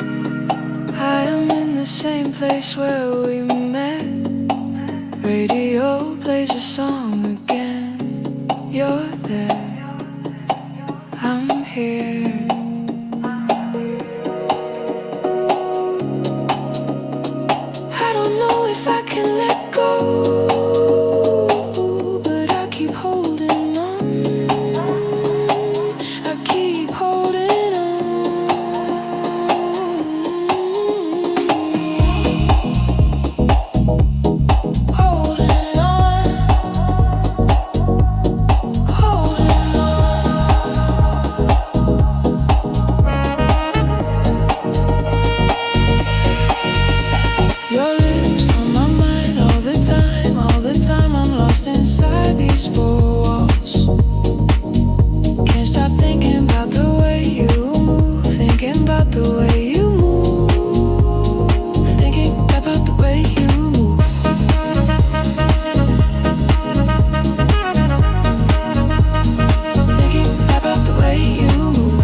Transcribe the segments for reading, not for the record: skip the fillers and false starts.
I am in the same place where we met. Radio plays a song again. You're there, I'm here. I don't know if I can let go, but I keep holding on. I keep holding on. Holding on. Holding on. Your lips on my mind all the time, all the time. I'm lost inside these four walls. Can't stop thinking about the way you move, thinking about the way you move, thinking about the way you move. Thinking about the way you move.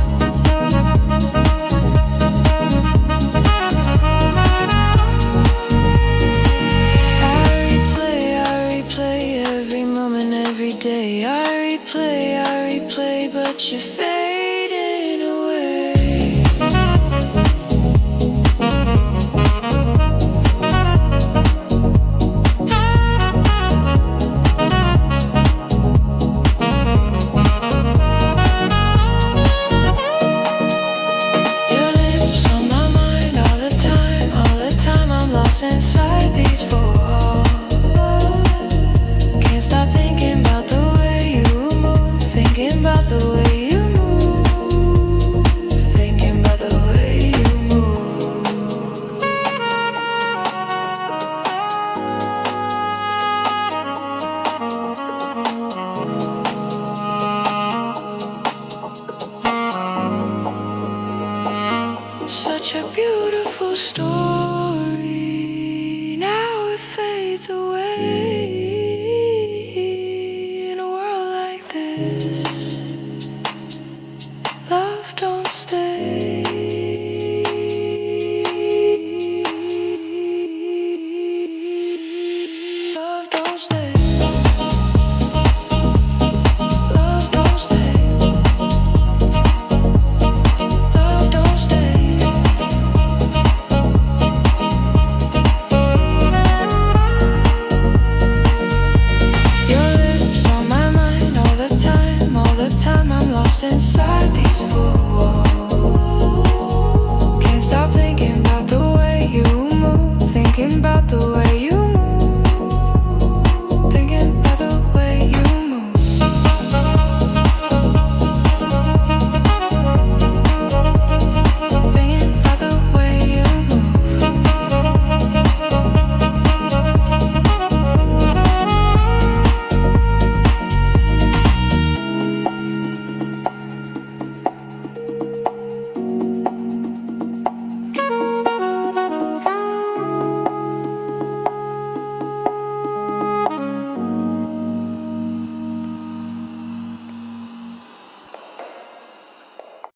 I replay every moment, every day. I replay, but you're fading away. Your lips on my mind all the time, all the time. I'm lost inside these four walls. Can't stop thinking about the way you move, thinking about the way you move, thinking about the way you move. Such a beautiful story, now it fades away.